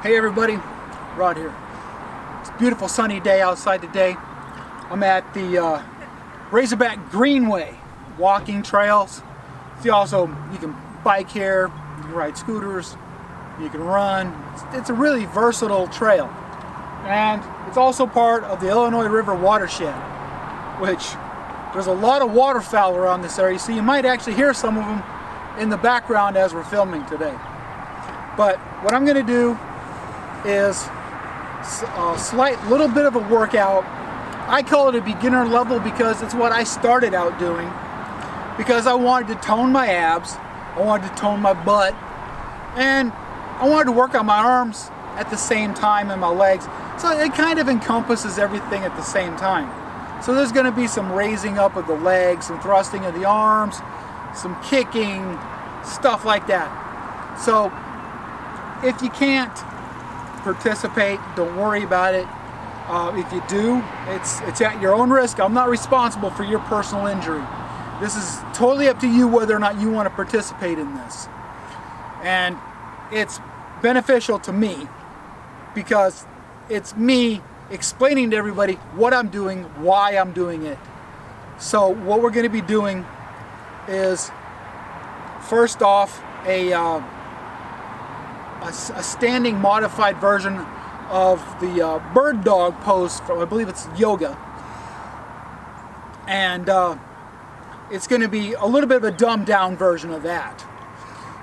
Hey everybody, Rod here. It's a beautiful sunny day outside today. I'm at the Razorback Greenway walking trails. See, also you can bike here, you can ride scooters, you can run. It's a really versatile trail. And it's also part of the Illinois River watershed, which there's a lot of waterfowl around this area, so you might actually hear some of them in the background as we're filming today. But what I'm going to do is a slight little bit of a workout. I call it a beginner level because it's what I started out doing, because I wanted to tone my abs, I wanted to tone my butt, and I wanted to work on my arms at the same time and my legs. So it kind of encompasses everything at the same time. So there's going to be some raising up of the legs, some thrusting of the arms, some kicking, stuff like that. So if you can't participate, don't worry about it. If you do, it's at your own risk. I'm not responsible for your personal injury. This is totally up to you whether or not you want to participate in this. And it's beneficial to me because it's me explaining to everybody what I'm doing, why I'm doing it. So what we're going to be doing is, first off, a standing modified version of the bird dog pose from, I believe it's yoga. And it's going to be a little bit of a dumbed down version of that.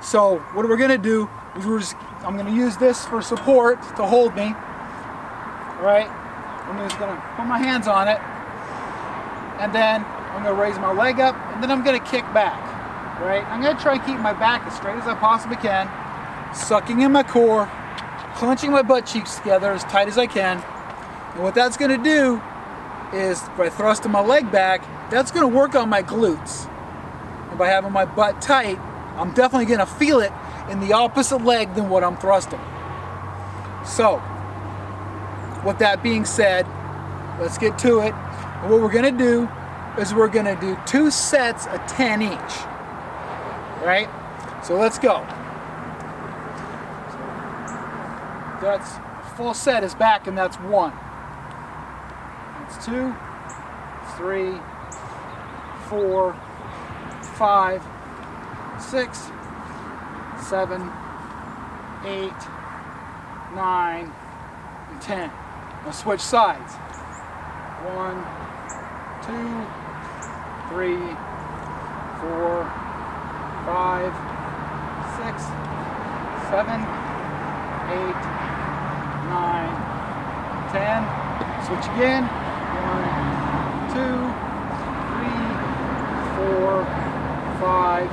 So what we're going to do is I'm going to use this for support to hold me. Alright, I'm just going to put my hands on it, and then I'm going to raise my leg up, and then I'm going to kick back. Right? I'm going to try and keep my back as straight as I possibly can, sucking in my core, clenching my butt cheeks together as tight as I can. And what that's going to do is, by thrusting my leg back, that's going to work on my glutes. And by having my butt tight, I'm definitely going to feel it in the opposite leg than what I'm thrusting. So, with that being said, let's get to it. And what we're going to do is we're going to do 2 sets of 10 each. Right? So let's go. That's full set is back, and that's 1. That's 2, 3, 4, 5, 6, 7, 8, 9, and 10. Now switch sides. 1, 2, 3, 4, 5, 6, 7, 8, 9, 10. Switch again. 1, 2, 3, 4, 5,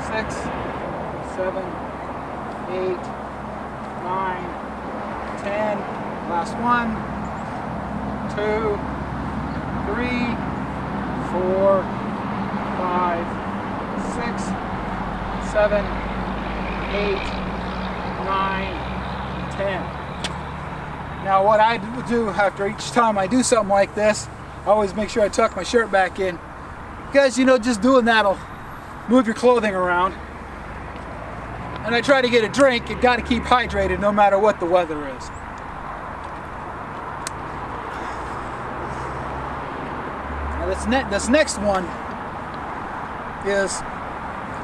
6, 7, 8, 9, 10. Last one. 2, 3, 4, 5, 6, 7, 8, 9, 10. Now what I do after each time I do something like this, I always make sure I tuck my shirt back in, because just doing that'll move your clothing around. And I try to get a drink. You got to keep hydrated no matter what the weather is. Now this next one is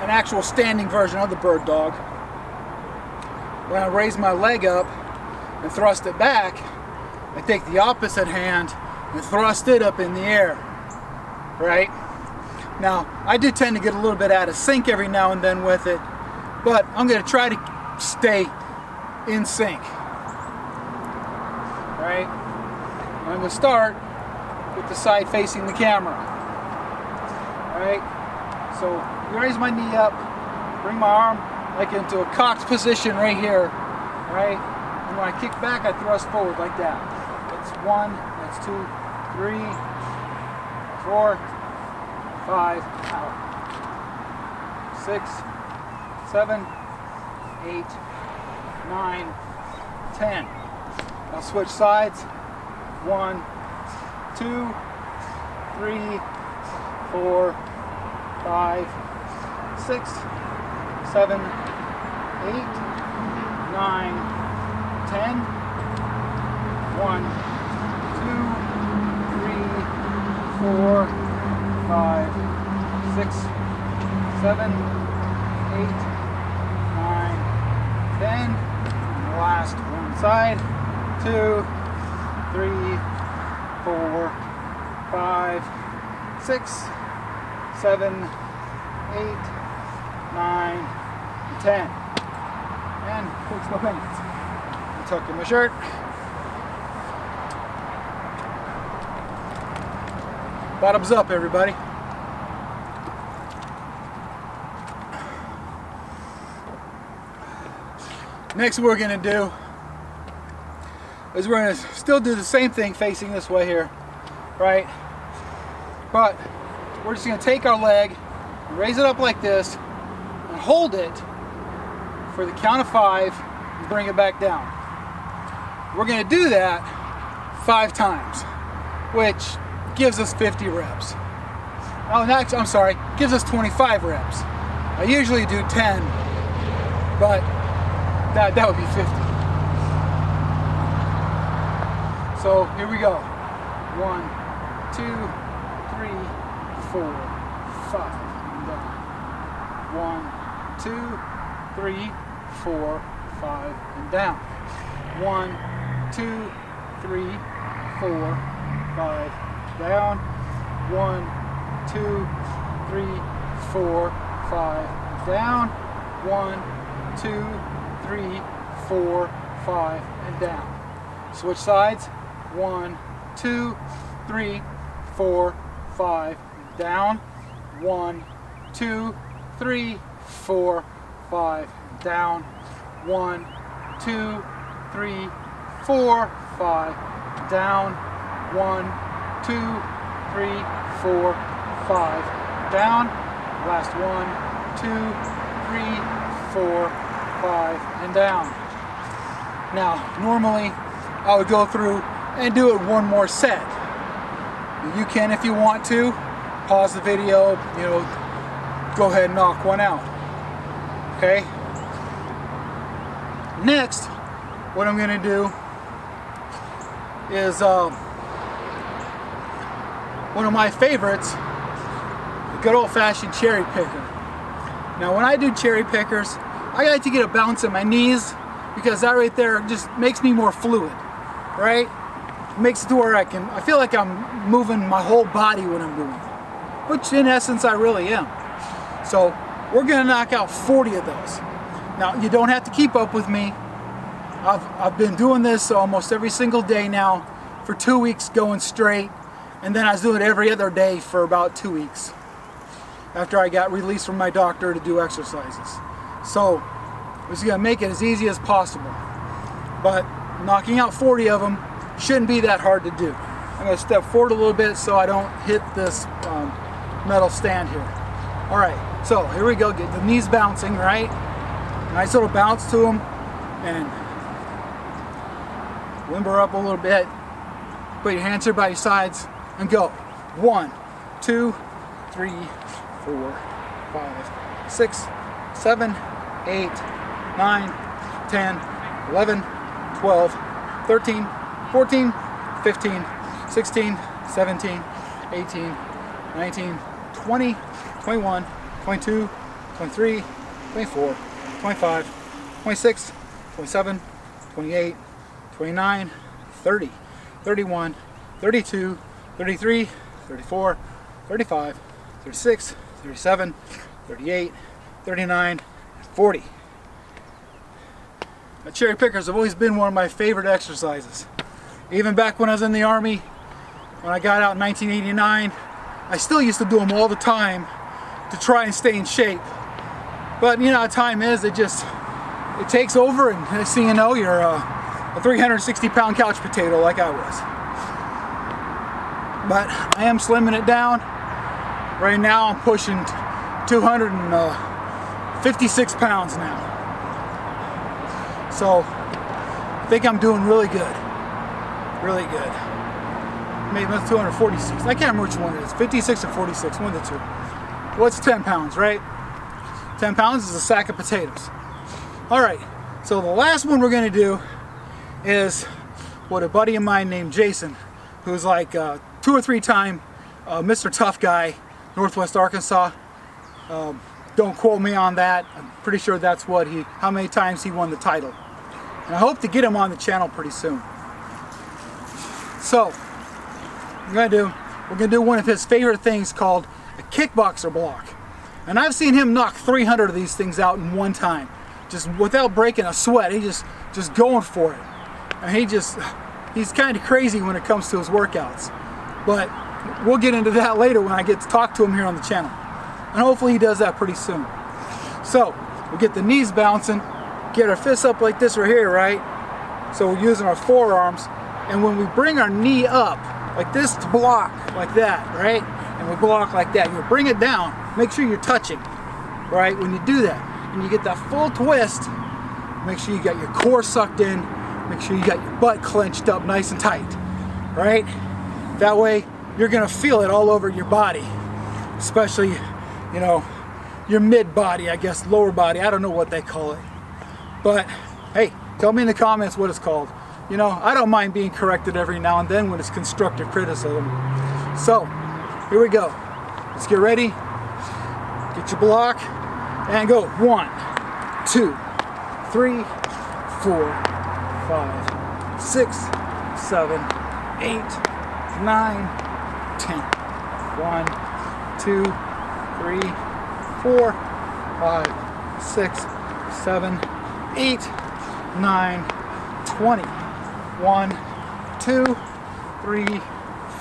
an actual standing version of the bird dog. When I raise my leg up and thrust it back, I take the opposite hand and thrust it up in the air. Right? Now, I do tend to get a little bit out of sync every now and then with it, but I'm going to try to stay in sync. Right? I'm going to start with the side facing the camera. Right? So, raise my knee up, bring my arm like into a cocked position right here. Right? And when I kick back, I thrust forward like that. That's 1, that's 2, 3, 4, 5, out. 6, 7, 8, 9, 10. Now switch sides. 1, 2, 3, 4, 5, 6, 7, 8, 9, 10. 1, 2, 3, 4, 5, 6, 7, 8, 9, 10. Last one side. 2, 3, 4, 5, 6, 7, 8, 9, 10. And fix my pants. Tuck in my shirt. Bottoms up, everybody. Next, what we're going to do is we're going to still do the same thing facing this way here, right? But we're just going to take our leg, raise it up like this, and hold it for the count of 5 and bring it back down. We're going to do that 5 times, which gives us 50 reps. Oh, next, I'm sorry, gives us 25 reps. I usually do 10, but that would be 50. So here we go. 1, 2, 3, 4, 5. And down. 1, 2, 3, 4, 5, and down. 1, 2, 3, 4, 5, down. 1, 2, 3, 4, 5, down. 1, 2, 3, 4, 5, and down. Switch sides. 1, 2, 3, 4, 5, down. 1, 2, 3, 4, 5, down. 1, 2, 3, 4, 5, down. 1, 2, 3, 4, 5, down. Last 1, 2, 3, 4, 5, and down. Now, normally I would go through and do it one more set. You can, if you want to, pause the video, go ahead and knock one out. Okay? Next, what I'm going to do is one of my favorites, the good old-fashioned cherry picker. Now, when I do cherry pickers, I like to get a bounce in my knees because that right there just makes me more fluid, right? It makes it to where I feel like I'm moving my whole body when I'm doing it, which in essence I really am. So we're gonna knock out 40 of those. Now, you don't have to keep up with me. I've been doing this almost every single day now for 2 weeks going straight, and then I was doing it every other day for about 2 weeks after I got released from my doctor to do exercises. So I'm just gonna make it as easy as possible, but knocking out 40 of them shouldn't be that hard to do. I'm gonna step forward a little bit so I don't hit this metal stand here. All right, so here we go. Get the knees bouncing, right? Nice little bounce to them, and limber up a little bit. Put your hands here by your sides and go. 1, 2, 3, 4, 5, 6, 7, 8, 9, 10, 11, 12, 13, 14, 15, 16, 17, 18, 19, 20, 21, 22, 23, 24, 25, 26, 27, 28, 29, 30, 31, 32, 33, 34, 35, 36, 37, 38, 39, 40. Now, cherry pickers have always been one of my favorite exercises. Even back when I was in the Army, when I got out in 1989, I still used to do them all the time to try and stay in shape. But you know how time is, it takes over, and next thing you know, you're a 360-pound couch potato like I was. But I am slimming it down. Right now I'm pushing 256 pounds now. So I think I'm doing really good. Really good. Maybe that's 246. I can't remember which one it is. 56 or 46, one of the two. Well, it's 10 pounds, right? 10 pounds is a sack of potatoes. All right, so the last one we're gonna do is what a buddy of mine named Jason, who's like 2 or 3 time Mr. Tough Guy, Northwest Arkansas. Don't quote me on that. I'm pretty sure that's how many times he won the title. And I hope to get him on the channel pretty soon. So, we're gonna do one of his favorite things called a kickboxer block. And I've seen him knock 300 of these things out in one time, just without breaking a sweat. He just going for it. And he's kind of crazy when it comes to his workouts. But we'll get into that later when I get to talk to him here on the channel. And hopefully he does that pretty soon. So, we'll get the knees bouncing, get our fists up like this right here, right? So we're using our forearms. And when we bring our knee up, like this to block, like that, right? And we block like that. You bring it down, make sure you're touching, right? When you do that, and you get that full twist, make sure you got your core sucked in, make sure you got your butt clenched up nice and tight, right? That way, you're gonna feel it all over your body, especially, you know, your mid body, I guess, lower body. I don't know what they call it. But, hey, tell me in the comments what it's called. You know, I don't mind being corrected every now and then when it's constructive criticism. So, here we go. Let's get ready. Get your block and go. 1, 2, 3, 4, 5, 6, 7, 8, 9, 10. 1, 2, 3, 4, 5, 6, 7, 8, 9, 20. 1, 2, 3,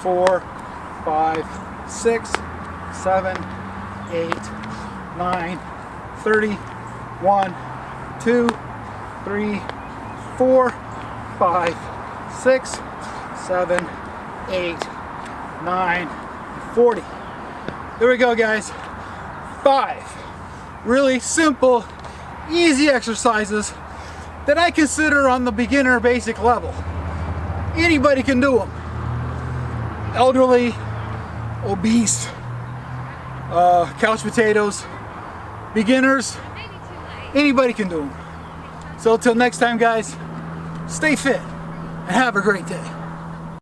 4, 5, 6, 7, 8, 9, 30. 1, 2, 3, 4, 5, 6, 7, 8, 9, 40. There we go, guys. 5 really simple, easy exercises that I consider on the beginner basic level. Anybody can do them. Elderly, obese, couch potatoes, beginners, anybody can do them. So until next time, guys, stay fit and have a great day.